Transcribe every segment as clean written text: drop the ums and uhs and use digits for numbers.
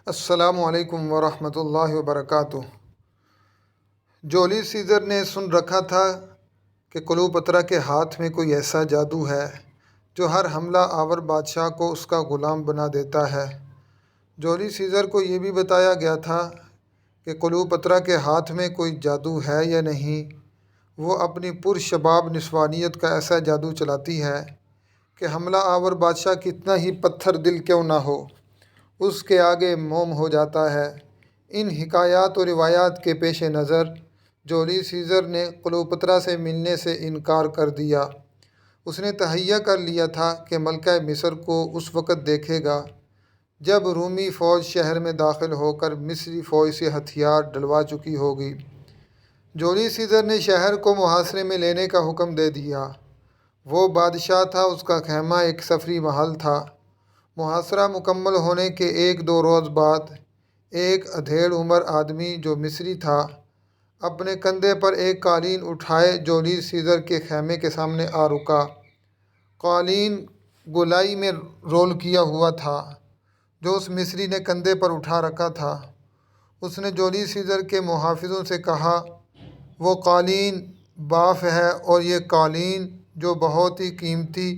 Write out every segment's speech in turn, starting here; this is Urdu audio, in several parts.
السلام علیکم ورحمۃ اللہ وبرکاتہ۔ جولیس سیزر نے سن رکھا تھا کہ کلوپترا کے ہاتھ میں کوئی ایسا جادو ہے جو ہر حملہ آور بادشاہ کو اس کا غلام بنا دیتا ہے۔ جولیس سیزر کو یہ بھی بتایا گیا تھا کہ کلوپترا کے ہاتھ میں کوئی جادو ہے یا نہیں۔ وہ اپنی پرشباب نسوانیت کا ایسا جادو چلاتی ہے کہ حملہ آور بادشاہ کتنا ہی پتھر دل کیوں نہ ہو، اس کے آگے موم ہو جاتا ہے۔ ان حکایات و روایات کے پیش نظر جولیس سیزر نے کلوپترا سے ملنے سے انکار کر دیا۔ اس نے تہیہ کر لیا تھا کہ ملکہ مصر کو اس وقت دیکھے گا جب رومی فوج شہر میں داخل ہو کر مصری فوج سے ہتھیار ڈلوا چکی ہوگی۔ جولیس سیزر نے شہر کو محاصرے میں لینے کا حکم دے دیا۔ وہ بادشاہ تھا، اس کا خیمہ ایک سفری محل تھا۔ محاصرہ مکمل ہونے کے 1-2 روز بعد ایک ادھیڑ عمر آدمی جو مصری تھا اپنے کندھے پر ایک قالین اٹھائے جولیس سیزر کے خیمے کے سامنے آ رکا۔ قالین گولائی میں رول کیا ہوا تھا جو اس مصری نے کندھے پر اٹھا رکھا تھا۔ اس نے جولیس سیزر کے محافظوں سے کہا، وہ قالین باف ہے اور یہ قالین جو بہت ہی قیمتی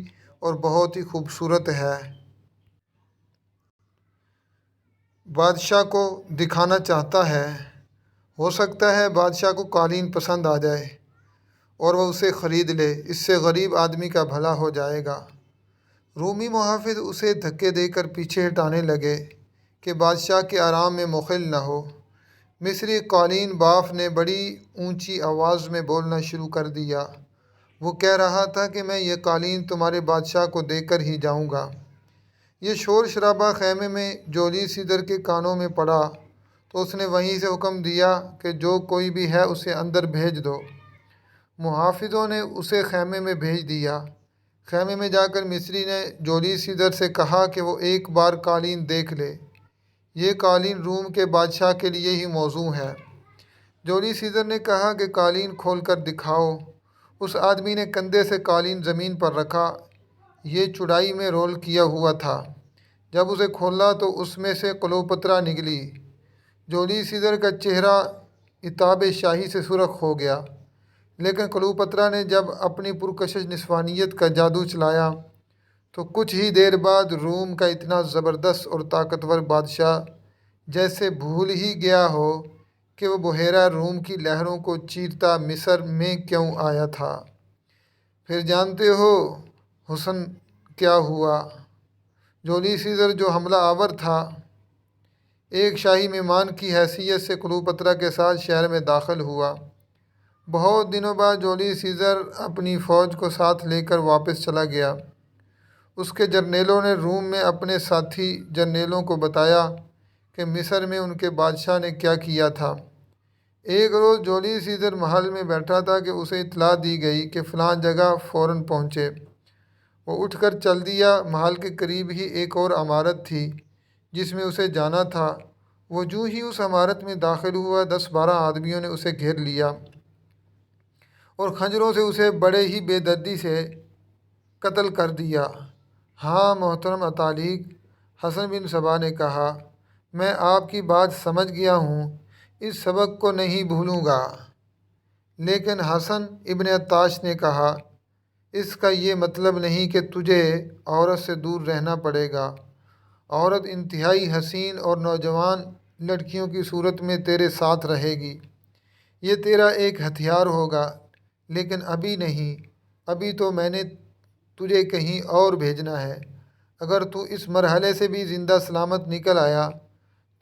اور بہت ہی خوبصورت ہے۔ بادشاہ کو دکھانا چاہتا ہے۔ ہو سکتا ہے بادشاہ کو قالین پسند آ جائے اور وہ اسے خرید لے، اس سے غریب آدمی کا بھلا ہو جائے گا۔ رومی محافظ اسے دھکے دے کر پیچھے ہٹانے لگے کہ بادشاہ کے آرام میں مخل نہ ہو۔ مصری قالین باف نے بڑی اونچی آواز میں بولنا شروع کر دیا۔ وہ کہہ رہا تھا کہ میں یہ قالین تمہارے بادشاہ کو دے کر ہی جاؤں گا۔ یہ شور شرابہ خیمے میں جولیس سیزر کے کانوں میں پڑا تو اس نے وہیں سے حکم دیا کہ جو کوئی بھی ہے اسے اندر بھیج دو۔ محافظوں نے اسے خیمے میں بھیج دیا۔ خیمے میں جا کر مصری نے جولیس سیزر سے کہا کہ وہ ایک بار قالین دیکھ لے، یہ قالین روم کے بادشاہ کے لیے ہی موزوں ہے۔ جولیس سیزر نے کہا کہ قالین کھول کر دکھاؤ۔ اس آدمی نے کندھے سے قالین زمین پر رکھا، یہ چوڑائی میں رول کیا ہوا تھا۔ جب اسے کھولا تو اس میں سے کلوپترا نکلی۔ جولیس سیزر کا چہرہ عتاب شاہی سے سرخ ہو گیا، لیکن کلوپترا نے جب اپنی پرکشش نسوانیت کا جادو چلایا تو کچھ ہی دیر بعد روم کا اتنا زبردست اور طاقتور بادشاہ جیسے بھول ہی گیا ہو کہ وہ بحیرہ روم کی لہروں کو چیرتا مصر میں کیوں آیا تھا۔ پھر جانتے ہو حسن کیا ہوا۔ جولیس سیزر جو حملہ آور تھا، ایک شاہی مہمان کی حیثیت سے کلوپترا کے ساتھ شہر میں داخل ہوا۔ بہت دنوں بعد جولیس سیزر اپنی فوج کو ساتھ لے کر واپس چلا گیا۔ اس کے جرنیلوں نے روم میں اپنے ساتھی جرنیلوں کو بتایا کہ مصر میں ان کے بادشاہ نے کیا کیا تھا۔ ایک روز جولیس سیزر محل میں بیٹھا تھا کہ اسے اطلاع دی گئی کہ فلاں جگہ فوراً پہنچے۔ وہ اٹھ کر چل دیا۔ محل کے قریب ہی ایک اور عمارت تھی جس میں اسے جانا تھا۔ وہ جو ہی اس عمارت میں داخل ہوا 10-12 آدمیوں نے اسے گھیر لیا اور خنجروں سے اسے بڑے ہی بے دردی سے قتل کر دیا۔ ہاں محترم اتالیق، حسن بن صبا نے کہا، میں آپ کی بات سمجھ گیا ہوں، اس سبق کو نہیں بھولوں گا۔ لیکن حسن ابن عطاش نے کہا، اس کا یہ مطلب نہیں کہ تجھے عورت سے دور رہنا پڑے گا۔ عورت انتہائی حسین اور نوجوان لڑکیوں کی صورت میں تیرے ساتھ رہے گی۔ یہ تیرا ایک ہتھیار ہوگا، لیکن ابھی نہیں، ابھی تو میں نے تجھے کہیں اور بھیجنا ہے۔ اگر تو اس مرحلے سے بھی زندہ سلامت نکل آیا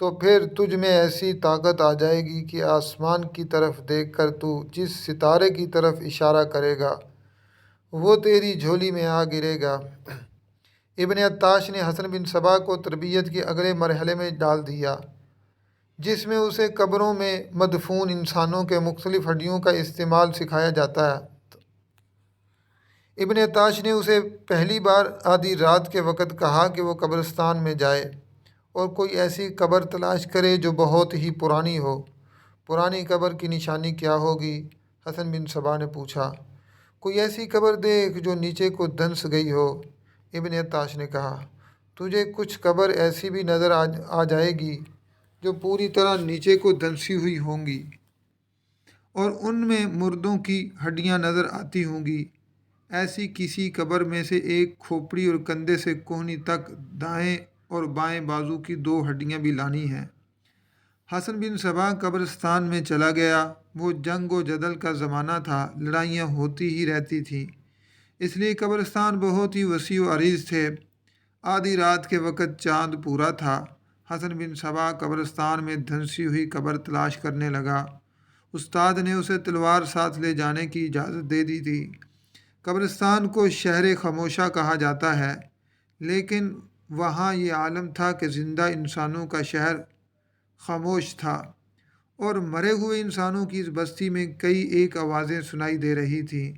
تو پھر تجھ میں ایسی طاقت آ جائے گی کہ آسمان کی طرف دیکھ کر تو جس ستارے کی طرف اشارہ کرے گا وہ تیری جھولی میں آ گرے گا۔ ابن عطاش نے حسن بن صبا کو تربیت کے اگلے مرحلے میں ڈال دیا، جس میں اسے قبروں میں مدفون انسانوں کے مختلف ہڈیوں کا استعمال سکھایا جاتا ہے۔ ابن عطاش نے اسے پہلی بار آدھی رات کے وقت کہا کہ وہ قبرستان میں جائے اور کوئی ایسی قبر تلاش کرے جو بہت ہی پرانی ہو۔ پرانی قبر کی نشانی کیا ہوگی؟ حسن بن صبا نے پوچھا۔ کوئی ایسی قبر دیکھ جو نیچے کو دھنس گئی ہو، ابن عطاش نے کہا۔ تجھے کچھ قبر ایسی بھی نظر آ جائے گی جو پوری طرح نیچے کو دھنسی ہوئی ہوں گی، اور ان میں مردوں کی ہڈیاں نظر آتی ہوں گی۔ ایسی کسی قبر میں سے ایک کھوپڑی اور کندھے سے کوہنی تک دائیں اور بائیں بازو کی 2 ہڈیاں بھی لانی ہیں۔ حسن بن صبا قبرستان میں چلا گیا۔ وہ جنگ و جدل کا زمانہ تھا، لڑائیاں ہوتی ہی رہتی تھیں، اس لیے قبرستان بہت ہی وسیع و عریض تھے۔ آدھی رات کے وقت چاند پورا تھا۔ حسن بن صبا قبرستان میں دھنسی ہوئی قبر تلاش کرنے لگا۔ استاد نے اسے تلوار ساتھ لے جانے کی اجازت دے دی تھی۔ قبرستان کو شہر خاموشہ کہا جاتا ہے، لیکن وہاں یہ عالم تھا کہ زندہ انسانوں کا شہر خاموش تھا، اور مرے ہوئے انسانوں کی اس بستی میں کئی ایک آوازیں سنائی دے رہی تھیں۔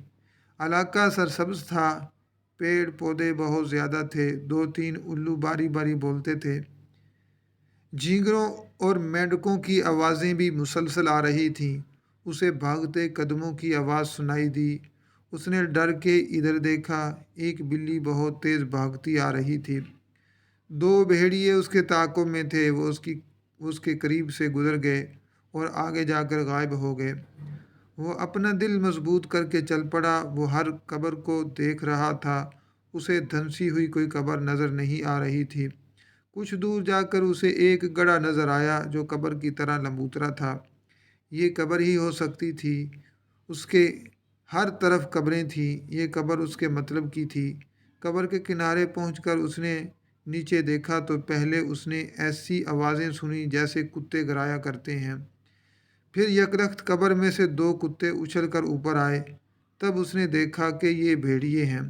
علاقہ سرسبز تھا، پیڑ پودے بہت زیادہ تھے، 2-3 الو باری باری بولتے تھے۔ جھینگروں اور مینڈکوں کی آوازیں بھی مسلسل آ رہی تھیں۔ اسے بھاگتے قدموں کی آواز سنائی دی۔ اس نے ڈر کے ادھر دیکھا، ایک بلی بہت تیز بھاگتی آ رہی تھی۔ 2 بھیڑیے اس کے تعاقب میں تھے۔ وہ اس کے قریب سے گزر گئے اور آگے جا کر غائب ہو گئے۔ وہ اپنا دل مضبوط کر کے چل پڑا۔ وہ ہر قبر کو دیکھ رہا تھا۔ اسے دھنسی ہوئی کوئی قبر نظر نہیں آ رہی تھی۔ کچھ دور جا کر اسے ایک گڑھا نظر آیا جو قبر کی طرح لمبوترا تھا۔ یہ قبر ہی ہو سکتی تھی۔ اس کے ہر طرف قبریں تھیں۔ یہ قبر اس کے مطلب کی تھی۔ قبر کے کنارے پہنچ کر اس نے نیچے دیکھا تو پہلے اس نے ایسی آوازیں سنی جیسے کتے گرایا کرتے ہیں۔ پھر یکرخت قبر میں سے 2 کتے اچھل کر اوپر آئے۔ تب اس نے دیکھا کہ یہ بھیڑیے ہیں۔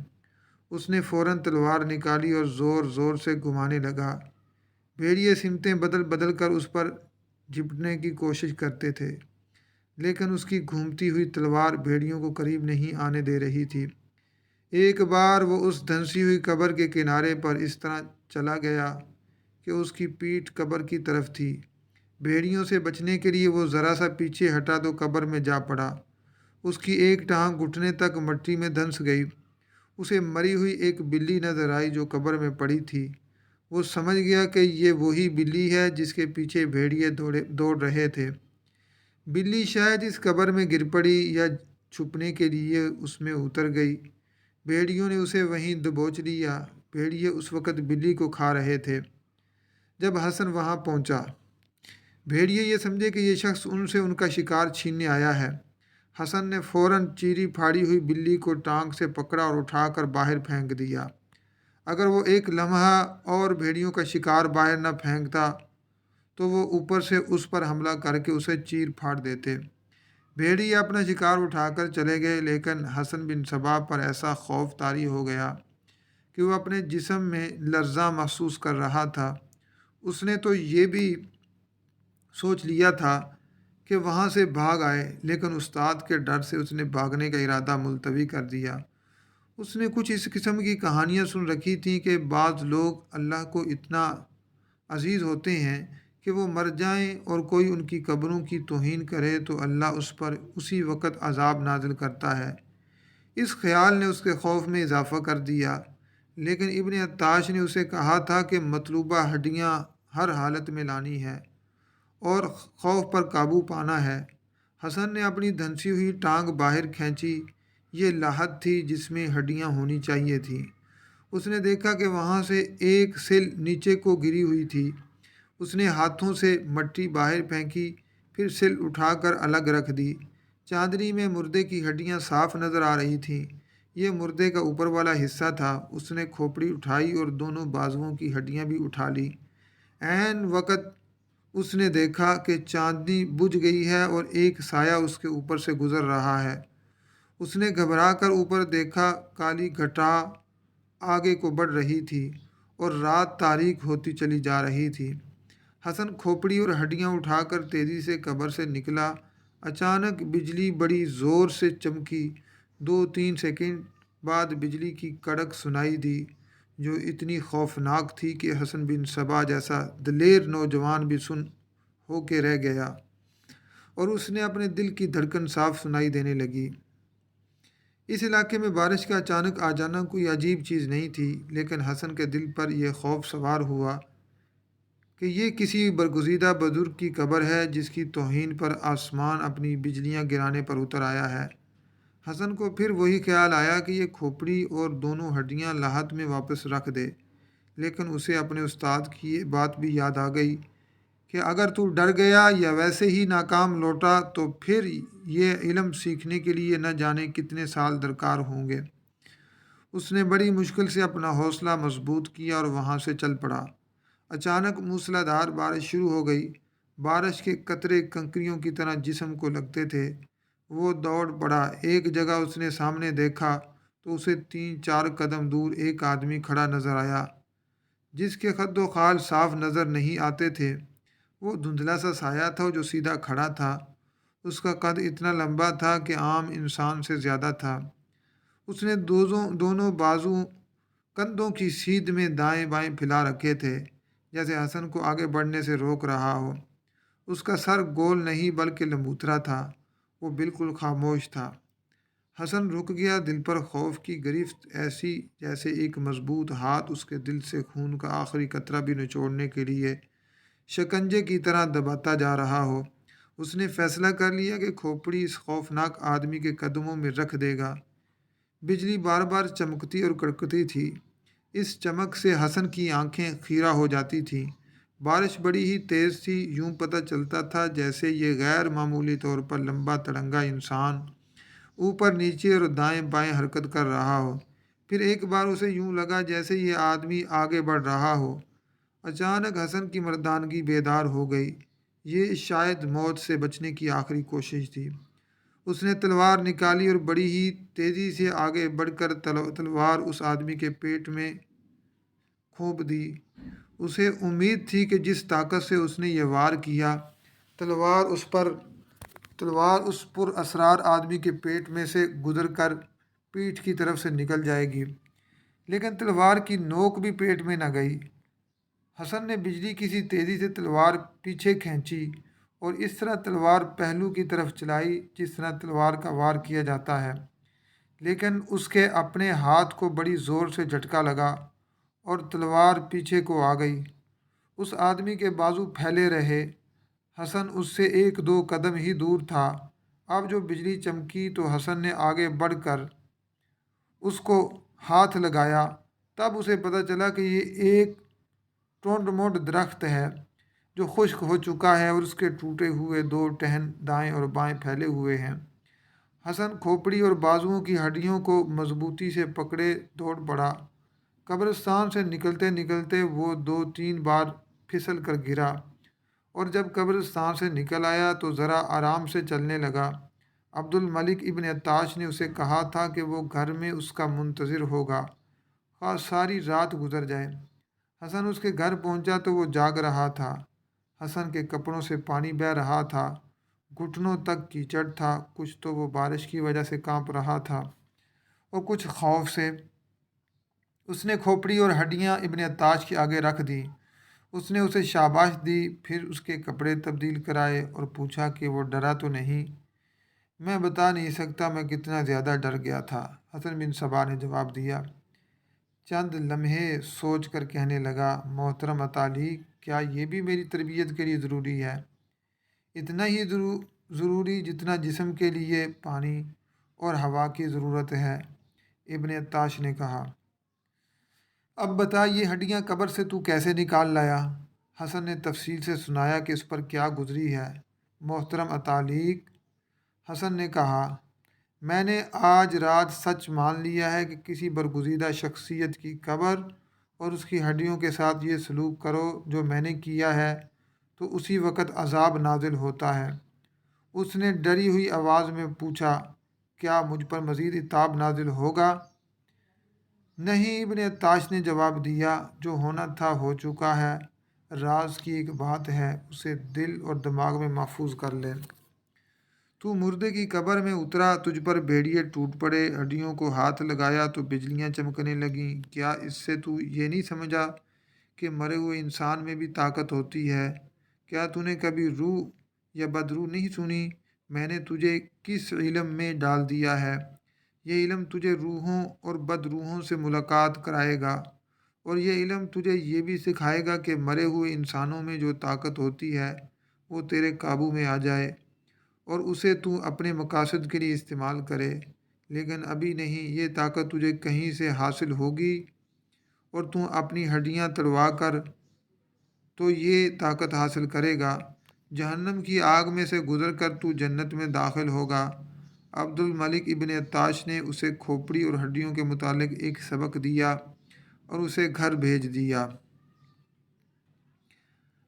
اس نے فوراً تلوار نکالی اور زور زور سے گھمانے لگا۔ بھیڑیے سمتیں بدل بدل کر اس پر جھپٹنے کی کوشش کرتے تھے، لیکن اس کی گھومتی ہوئی تلوار بھیڑیوں کو قریب نہیں آنے دے رہی تھی۔ ایک بار وہ اس دھنسی ہوئی قبر کے کنارے پر اس طرح چلا گیا کہ اس کی پیٹھ قبر کی طرف تھی۔ بھیڑیوں سے بچنے کے لیے وہ ذرا سا پیچھے ہٹا تو قبر میں جا پڑا۔ اس کی ایک ٹانگ گھٹنے تک مٹی میں دھنس گئی۔ اسے مری ہوئی ایک بلی نظر آئی جو قبر میں پڑی تھی۔ وہ سمجھ گیا کہ یہ وہی بلی ہے جس کے پیچھے بھیڑیے دوڑ رہے تھے۔ بلی شاید اس قبر میں گر پڑی یا چھپنے کے لیے اس میں اتر گئی۔ بھیڑیوں نے اسے وہیں دبوچ لیا۔ بھیڑیے اس وقت بلی کو کھا رہے تھے جب حسن وہاں پہنچا۔ بھیڑیے یہ سمجھے کہ یہ شخص ان سے ان کا شکار چھیننے آیا ہے۔ حسن نے فوراً چیری پھاڑی ہوئی بلی کو ٹانگ سے پکڑا اور اٹھا کر باہر پھینک دیا۔ اگر وہ ایک لمحہ اور بھیڑیوں کا شکار باہر نہ پھینکتا تو وہ اوپر سے اس پر حملہ کر کے اسے چیر پھاڑ دیتے۔ بھیڑیے اپنا شکار اٹھا کر چلے گئے، لیکن حسن بن صبا پر ایسا خوف طاری ہو گیا کہ وہ اپنے جسم میں لرزاں محسوس کر رہا تھا۔ اس نے تو یہ بھی سوچ لیا تھا کہ وہاں سے بھاگ آئے، لیکن استاد کے ڈر سے اس نے بھاگنے کا ارادہ ملتوی کر دیا۔ اس نے کچھ اس قسم کی کہانیاں سن رکھی تھیں کہ بعض لوگ اللہ کو اتنا عزیز ہوتے ہیں کہ وہ مر جائیں اور کوئی ان کی قبروں کی توہین کرے تو اللہ اس پر اسی وقت عذاب نازل کرتا ہے۔ اس خیال نے اس کے خوف میں اضافہ کر دیا، لیکن ابن عطاش نے اسے کہا تھا کہ مطلوبہ ہڈیاں ہر حالت میں لانی ہے اور خوف پر قابو پانا ہے۔ حسن نے اپنی دھنسی ہوئی ٹانگ باہر کھینچی۔ یہ لاحت تھی جس میں ہڈیاں ہونی چاہیے تھیں۔ اس نے دیکھا کہ وہاں سے ایک سل نیچے کو گری ہوئی تھی۔ اس نے ہاتھوں سے مٹی باہر پھینکی، پھر سل اٹھا کر الگ رکھ دی۔ چاندنی میں مردے کی ہڈیاں صاف نظر آ رہی تھیں۔ یہ مردے کا اوپر والا حصہ تھا۔ اس نے کھوپڑی اٹھائی اور دونوں بازوؤں کی ہڈیاں بھی اٹھا لی۔ عین وقت اس نے دیکھا کہ چاندنی بجھ گئی ہے اور ایک سایہ اس کے اوپر سے گزر رہا ہے۔ اس نے گھبرا کر اوپر دیکھا، کالی گھٹا آگے کو بڑھ رہی تھی اور رات تاریک ہوتی چلی جا رہی تھی۔ حسن کھوپڑی اور ہڈیاں اٹھا کر تیزی سے قبر سے نکلا۔ اچانک بجلی بڑی زور سے چمکی۔ 2-3 سیکنڈ بعد بجلی کی کڑک سنائی دی جو اتنی خوفناک تھی کہ حسن بن صبا جیسا دلیر نوجوان بھی سن ہو کے رہ گیا، اور اس نے اپنے دل کی دھڑکن صاف سنائی دینے لگی۔ اس علاقے میں بارش کا اچانک آ جانا کوئی عجیب چیز نہیں تھی، لیکن حسن کے دل پر یہ خوف سوار ہوا کہ یہ کسی برگزیدہ بزرگ کی قبر ہے جس کی توہین پر آسمان اپنی بجلیاں گرانے پر اتر آیا ہے۔ حسن کو پھر وہی خیال آیا کہ یہ کھوپڑی اور دونوں ہڈیاں لاحت میں واپس رکھ دے، لیکن اسے اپنے استاد کی یہ بات بھی یاد آ گئی کہ اگر تو ڈر گیا یا ویسے ہی ناکام لوٹا تو پھر یہ علم سیکھنے کے لیے نہ جانے کتنے سال درکار ہوں گے۔ اس نے بڑی مشکل سے اپنا حوصلہ مضبوط کیا اور وہاں سے چل پڑا۔ اچانک موسلا دھار بارش شروع ہو گئی۔ بارش کے قطرے کنکریوں کی طرح جسم کو لگتے تھے۔ وہ دوڑ پڑا۔ ایک جگہ اس نے سامنے دیکھا تو اسے 3-4 قدم دور ایک آدمی کھڑا نظر آیا جس کے خد و خال صاف نظر نہیں آتے تھے۔ وہ دھندلا سا سایہ تھا جو سیدھا کھڑا تھا۔ اس کا قد اتنا لمبا تھا کہ عام انسان سے زیادہ تھا۔ اس نے دونوں بازو کندھوں کی سیدھ میں دائیں بائیں پھیلا رکھے تھے، جیسے حسن کو آگے بڑھنے سے روک رہا ہو۔ اس کا سر گول نہیں بلکہ لمبوترا تھا۔ وہ بالکل خاموش تھا۔ حسن رک گیا، دل پر خوف کی گرفت ایسی جیسے ایک مضبوط ہاتھ اس کے دل سے خون کا آخری قطرہ بھی نچوڑنے کے لیے شکنجے کی طرح دباتا جا رہا ہو۔ اس نے فیصلہ کر لیا کہ کھوپڑی اس خوفناک آدمی کے قدموں میں رکھ دے گا۔ بجلی بار بار چمکتی اور کڑکتی تھی۔ اس چمک سے حسن کی آنکھیں خیرہ ہو جاتی تھیں۔ بارش بڑی ہی تیز تھی، یوں پتہ چلتا تھا جیسے یہ غیر معمولی طور پر لمبا تڑنگا انسان اوپر نیچے اور دائیں بائیں حرکت کر رہا ہو۔ پھر ایک بار اسے یوں لگا جیسے یہ آدمی آگے بڑھ رہا ہو۔ اچانک حسن کی مردانگی بیدار ہو گئی۔ یہ شاید موت سے بچنے کی آخری کوشش تھی۔ اس نے تلوار نکالی اور بڑی ہی تیزی سے آگے بڑھ کر تلوار اس آدمی کے پیٹ میں کھونپ دی۔ اسے امید تھی کہ جس طاقت سے اس نے یہ وار کیا، تلوار اس پر اسرار آدمی کے پیٹ میں سے گزر کر پیٹھ کی طرف سے نکل جائے گی، لیکن تلوار کی نوک بھی پیٹ میں نہ گئی۔ حسن نے بجلی کی سی تیزی سے تلوار پیچھے کھینچی اور اس طرح تلوار پہلو کی طرف چلائی جس طرح تلوار کا وار کیا جاتا ہے، لیکن اس کے اپنے ہاتھ کو بڑی زور سے جھٹکا لگا اور تلوار پیچھے کو آ گئی۔ اس آدمی کے بازو پھیلے رہے۔ حسن اس سے 1-2 قدم ہی دور تھا۔ اب جو بجلی چمکی تو حسن نے آگے بڑھ کر اس کو ہاتھ لگایا۔ تب اسے پتہ چلا کہ یہ ایک ٹونڈ موڈ درخت ہے جو خشک ہو چکا ہے اور اس کے ٹوٹے ہوئے 2 ٹہن دائیں اور بائیں پھیلے ہوئے ہیں۔ حسن کھوپڑی اور بازوؤں کی ہڈیوں کو مضبوطی سے پکڑے دوڑ پڑا۔ قبرستان سے نکلتے نکلتے وہ 2-3 بار پھسل کر گرا، اور جب قبرستان سے نکل آیا تو ذرا آرام سے چلنے لگا۔ عبد الملک ابن عطاش نے اسے کہا تھا کہ وہ گھر میں اس کا منتظر ہوگا، خواہ ساری رات گزر جائے۔ حسن اس کے گھر پہنچا تو وہ جاگ رہا تھا۔ حسن کے کپڑوں سے پانی بہہ رہا تھا، گھٹنوں تک کیچڑ تھا۔ کچھ تو وہ بارش کی وجہ سے کانپ رہا تھا اور کچھ خوف سے۔ اس نے کھوپڑی اور ہڈیاں ابن عطاش کے آگے رکھ دیں۔ اس نے اسے شاباش دی، پھر اس کے کپڑے تبدیل کرائے اور پوچھا کہ وہ ڈرا تو نہیں؟ میں بتا نہیں سکتا میں کتنا زیادہ ڈر گیا تھا، حسن بن صبا نے جواب دیا۔ چند لمحے سوچ کر کہنے لگا، محترم اطالیق، کیا یہ بھی میری تربیت کے لیے ضروری ہے؟ اتنا ہی ضروری جتنا جسم کے لیے پانی اور ہوا کی ضرورت ہے، ابن عطاش نے کہا۔ اب بتا، یہ ہڈیاں قبر سے تو کیسے نکال لایا؟ حسن نے تفصیل سے سنایا کہ اس پر کیا گزری ہے۔ محترم اطالیق، حسن نے کہا، میں نے آج رات سچ مان لیا ہے کہ کسی برگزیدہ شخصیت کی قبر اور اس کی ہڈیوں کے ساتھ یہ سلوک کرو جو میں نے کیا ہے تو اسی وقت عذاب نازل ہوتا ہے۔ اس نے ڈری ہوئی آواز میں پوچھا، کیا مجھ پر مزید عتاب نازل ہوگا؟ نہیں، ابن عطاش نے جواب دیا، جو ہونا تھا ہو چکا ہے۔ راز کی ایک بات ہے، اسے دل اور دماغ میں محفوظ کر لے۔ تو مردے کی قبر میں اترا، تجھ پر بھیڑیے ٹوٹ پڑے، ہڈیوں کو ہاتھ لگایا تو بجلیاں چمکنے لگیں۔ کیا اس سے تو یہ نہیں سمجھا کہ مرے ہوئے انسان میں بھی طاقت ہوتی ہے؟ کیا تو نے کبھی روح یا بدروح نہیں سنی؟ میں نے تجھے کس علم میں ڈال دیا ہے؟ یہ علم تجھے روحوں اور بدروحوں سے ملاقات کرائے گا اور یہ علم تجھے یہ بھی سکھائے گا کہ مرے ہوئے انسانوں میں جو طاقت ہوتی ہے وہ تیرے قابو میں آ جائے اور اسے تو اپنے مقاصد کے لیے استعمال کرے، لیکن ابھی نہیں، یہ طاقت تجھے کہیں سے حاصل ہوگی اور تو اپنی ہڈیاں توڑوا کر تو یہ طاقت حاصل کرے گا۔ جہنم کی آگ میں سے گزر کر تو جنت میں داخل ہوگا۔ عبد الملک ابن عطاش نے اسے کھوپڑی اور ہڈیوں کے متعلق ایک سبق دیا اور اسے گھر بھیج دیا۔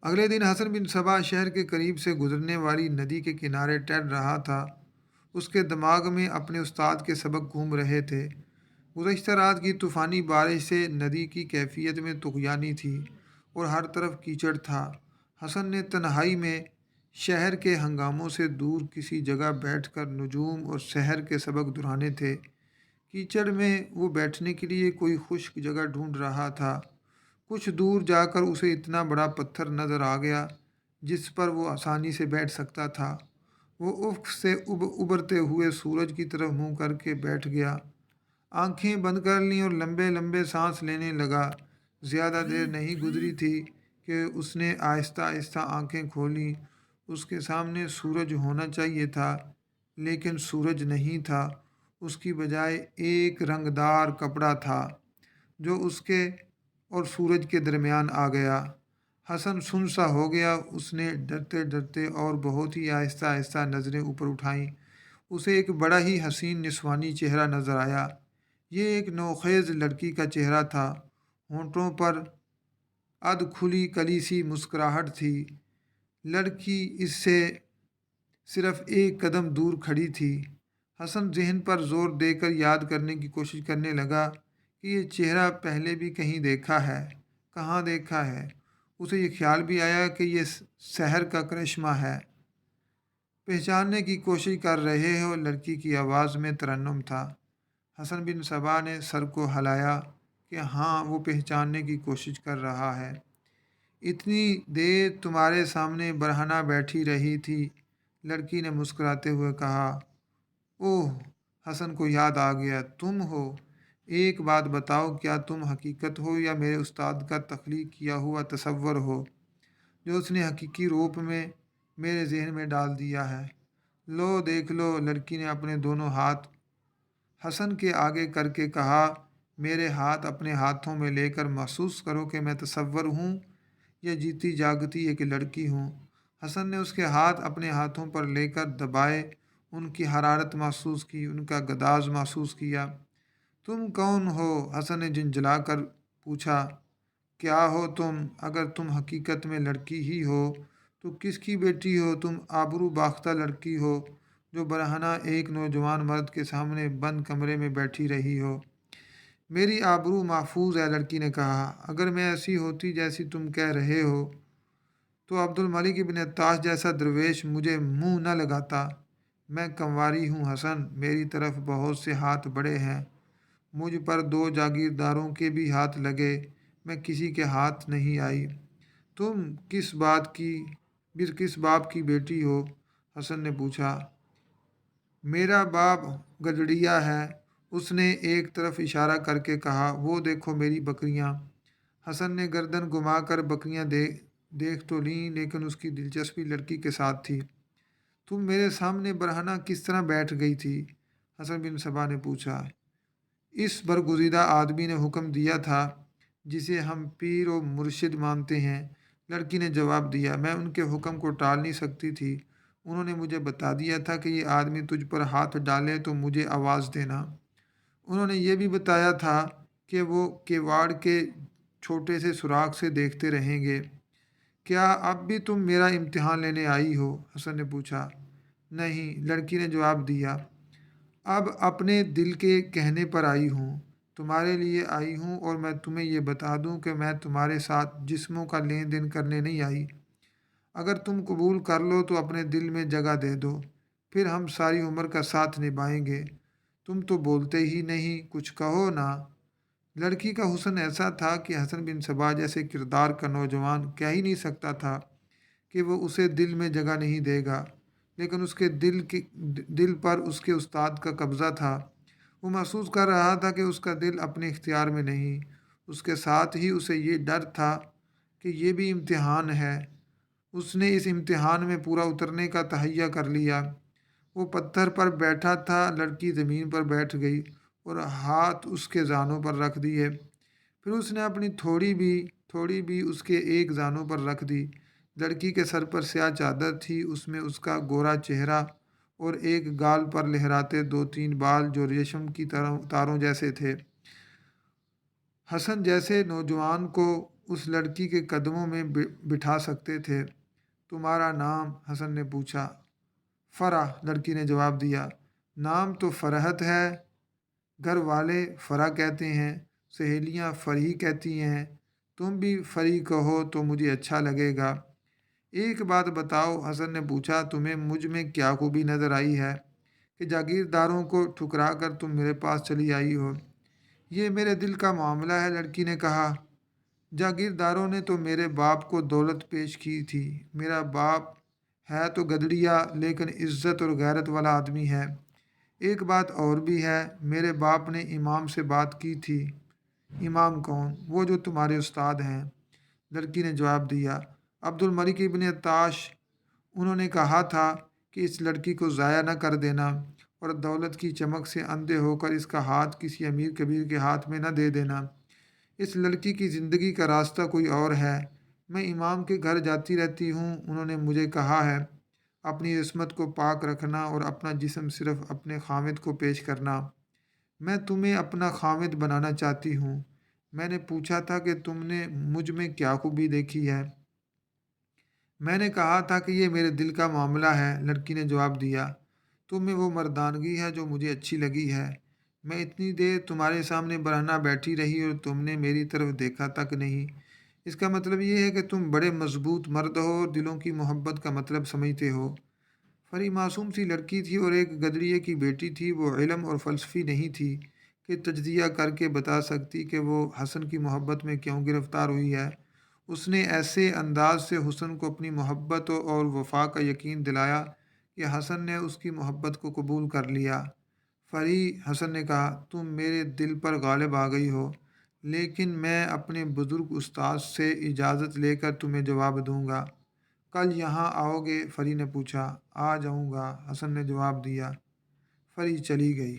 اگلے دن حسن بن صبا شہر کے قریب سے گزرنے والی ندی کے کنارے ٹہل رہا تھا۔ اس کے دماغ میں اپنے استاد کے سبق گھوم رہے تھے۔ گزشتہ رات کی طوفانی بارش سے ندی کی کیفیت میں طغیانی تھی اور ہر طرف کیچڑ تھا۔ حسن نے تنہائی میں شہر کے ہنگاموں سے دور کسی جگہ بیٹھ کر نجوم اور سحر کے سبق دہرانے تھے۔ کیچڑ میں وہ بیٹھنے کے لیے کوئی خشک جگہ ڈھونڈ رہا تھا۔ کچھ دور جا کر اسے اتنا بڑا پتھر نظر آ گیا جس پر وہ آسانی سے بیٹھ سکتا تھا۔ وہ افق سے ابھرتے ہوئے سورج کی طرف منہ کر کے بیٹھ گیا، آنکھیں بند کر لیں اور لمبے لمبے سانس لینے لگا۔ زیادہ دیر نہیں گزری تھی کہ اس نے آہستہ آہستہ آنکھیں کھولیں۔ اس کے سامنے سورج ہونا چاہیے تھا، لیکن سورج نہیں تھا۔ اس کی بجائے ایک رنگدار کپڑا تھا جو اس کے اور سورج کے درمیان آ گیا۔ حسن سن سا ہو گیا۔ اس نے ڈرتے ڈرتے اور بہت ہی آہستہ آہستہ نظریں اوپر اٹھائیں۔ اسے ایک بڑا ہی حسین نسوانی چہرہ نظر آیا۔ یہ ایک نوخیز لڑکی کا چہرہ تھا۔ ہونٹوں پر ادھ کھلی کلی سی مسکراہٹ تھی۔ لڑکی اس سے صرف ایک قدم دور کھڑی تھی۔ حسن ذہن پر زور دے کر یاد کرنے کی کوشش کرنے لگا کہ یہ چہرہ پہلے بھی کہیں دیکھا ہے، کہاں دیکھا ہے۔ اسے یہ خیال بھی آیا کہ یہ سحر کا کرشمہ ہے۔ پہچاننے کی کوشش کر رہے ہو، لڑکی کی آواز میں ترنم تھا۔ حسن بن صبا نے سر کو ہلایا کہ ہاں، وہ پہچاننے کی کوشش کر رہا ہے۔ اتنی دیر تمہارے سامنے برہنہ بیٹھی رہی تھی، لڑکی نے مسکراتے ہوئے کہا۔ اوہ، حسن کو یاد آ گیا، تم ہو۔ ایک بات بتاؤ، کیا تم حقیقت ہو یا میرے استاد کا تخلیق کیا ہوا تصور ہو جو اس نے حقیقی روپ میں میرے ذہن میں ڈال دیا ہے؟ لو دیکھ لو، لڑکی نے اپنے دونوں ہاتھ حسن کے آگے کر کے کہا۔ میرے ہاتھ اپنے ہاتھوں میں لے کر محسوس کرو کہ میں تصور ہوں یا جیتی جاگتی ایک لڑکی ہوں۔ حسن نے اس کے ہاتھ اپنے ہاتھوں پر لے کر دبائے، ان کی حرارت محسوس کی، ان کا گداز محسوس کیا۔ تم کون ہو؟ حسن نے جھنجھلا کر پوچھا۔ کیا ہو تم؟ اگر تم حقیقت میں لڑکی ہی ہو تو کس کی بیٹی ہو؟ تم آبرو باختہ لڑکی ہو جو برہنہ ایک نوجوان مرد کے سامنے بند کمرے میں بیٹھی رہی ہو۔ میری آبرو محفوظ ہے، لڑکی نے کہا۔ اگر میں ایسی ہوتی جیسی تم کہہ رہے ہو تو عبد الملک ابن عطاش جیسا درویش مجھے منہ نہ لگاتا۔ میں کنواری ہوں حسن، میری طرف بہت سے ہاتھ بڑے ہیں، مجھ پر 2 جاگیرداروں کے بھی ہاتھ لگے، میں کسی کے ہاتھ نہیں آئی۔ تم کس باپ کی بیٹی ہو؟ حسن نے پوچھا۔ میرا باپ گدڑیا ہے، اس نے ایک طرف اشارہ کر کے کہا۔ وہ دیکھو میری بکریاں۔ حسن نے گردن گھما کر بکریاں دیکھ تو لیں، لیکن اس کی دلچسپی لڑکی کے ساتھ تھی۔ تم میرے سامنے برہنہ کس طرح بیٹھ گئی تھی؟ حسن بن صبا نے پوچھا۔ اس برگزیدہ آدمی نے حکم دیا تھا جسے ہم پیر و مرشد مانتے ہیں، لڑکی نے جواب دیا۔ میں ان کے حکم کو ٹال نہیں سکتی تھی۔ انہوں نے مجھے بتا دیا تھا کہ یہ آدمی تجھ پر ہاتھ ڈالے تو مجھے آواز دینا۔ انہوں نے یہ بھی بتایا تھا کہ وہ کیواڑ کے چھوٹے سے سوراخ سے دیکھتے رہیں گے۔ کیا اب بھی تم میرا امتحان لینے آئی ہو؟ حسن نے پوچھا۔ نہیں، لڑکی نے جواب دیا، اب اپنے دل کے کہنے پر آئی ہوں، تمہارے لیے آئی ہوں، اور میں تمہیں یہ بتا دوں کہ میں تمہارے ساتھ جسموں کا لین دین کرنے نہیں آئی۔ اگر تم قبول کر لو تو اپنے دل میں جگہ دے دو، پھر ہم ساری عمر کا ساتھ نبھائیں گے۔ تم تو بولتے ہی نہیں، کچھ کہو نا۔ لڑکی کا حسن ایسا تھا کہ حسن بن صبا جیسے کردار کا نوجوان کہہ ہی نہیں سکتا تھا کہ وہ اسے دل میں جگہ نہیں دے گا، لیکن اس کے دل پر اس کے استاد کا قبضہ تھا۔ وہ محسوس کر رہا تھا کہ اس کا دل اپنے اختیار میں نہیں، اس کے ساتھ ہی اسے یہ ڈر تھا کہ یہ بھی امتحان ہے۔ اس نے اس امتحان میں پورا اترنے کا تہیہ کر لیا۔ وہ پتھر پر بیٹھا تھا، لڑکی زمین پر بیٹھ گئی اور ہاتھ اس کے زانوں پر رکھ دیے۔ پھر اس نے اپنی تھوڑی بھی اس کے ایک زانوں پر رکھ دی۔ لڑکی کے سر پر سیاہ چادر تھی، اس میں اس کا گورا چہرہ اور ایک گال پر لہراتے 2-3 بال جو ریشم کی تاروں جیسے تھے۔ حسن جیسے نوجوان کو اس لڑکی کے قدموں میں بٹھا سکتے تھے۔ تمہارا نام؟ حسن نے پوچھا۔ فرح، لڑکی نے جواب دیا۔ نام تو فرحت ہے، گھر والے فرح کہتے ہیں، سہیلیاں فرحی کہتی ہیں، تم بھی فرحی کہو تو مجھے اچھا لگے گا۔ ایک بات بتاؤ، حسن نے پوچھا، تمہیں مجھ میں کیا خوبی نظر آئی ہے کہ جاگیرداروں کو ٹھکرا کر تم میرے پاس چلی آئی ہو؟ یہ میرے دل کا معاملہ ہے، لڑکی نے کہا۔ جاگیرداروں نے تو میرے باپ کو دولت پیش کی تھی۔ میرا باپ ہے تو گدڑیا لیکن عزت اور غیرت والا آدمی ہے۔ ایک بات اور بھی ہے، میرے باپ نے امام سے بات کی تھی۔ امام کون؟ وہ جو تمہارے استاد ہیں، لڑکی نے جواب دیا، عبد الملک ابن عطاش۔ انہوں نے کہا تھا کہ اس لڑکی کو ضائع نہ کر دینا اور دولت کی چمک سے اندھے ہو کر اس کا ہاتھ کسی امیر کبیر کے ہاتھ میں نہ دے دینا۔ اس لڑکی کی زندگی کا راستہ کوئی اور ہے۔ میں امام کے گھر جاتی رہتی ہوں، انہوں نے مجھے کہا ہے اپنی عصمت کو پاک رکھنا اور اپنا جسم صرف اپنے خامد کو پیش کرنا۔ میں تمہیں اپنا خامد بنانا چاہتی ہوں۔ میں نے پوچھا تھا کہ تم نے مجھ میں کیا خوبی دیکھی ہے؟ میں نے کہا تھا کہ یہ میرے دل کا معاملہ ہے، لڑکی نے جواب دیا۔ تم میں وہ مردانگی ہے جو مجھے اچھی لگی ہے۔ میں اتنی دیر تمہارے سامنے برہنہ بیٹھی رہی اور تم نے میری طرف دیکھا تک نہیں۔ اس کا مطلب یہ ہے کہ تم بڑے مضبوط مرد ہو اور دلوں کی محبت کا مطلب سمجھتے ہو۔ فری معصوم سی لڑکی تھی اور ایک گدڑیے کی بیٹی تھی۔ وہ علم اور فلسفی نہیں تھی کہ تجزیہ کر کے بتا سکتی کہ وہ حسن کی محبت میں کیوں گرفتار ہوئی ہے۔ اس نے ایسے انداز سے حسن کو اپنی محبت اور وفا کا یقین دلایا کہ حسن نے اس کی محبت کو قبول کر لیا۔ فری، حسن نے کہا، تم میرے دل پر غالب آ گئی ہو، لیکن میں اپنے بزرگ استاد سے اجازت لے کر تمہیں جواب دوں گا۔ کل یہاں آؤ گے؟ فری نے پوچھا۔ آ جاؤں گا، حسن نے جواب دیا۔ فری چلی گئی۔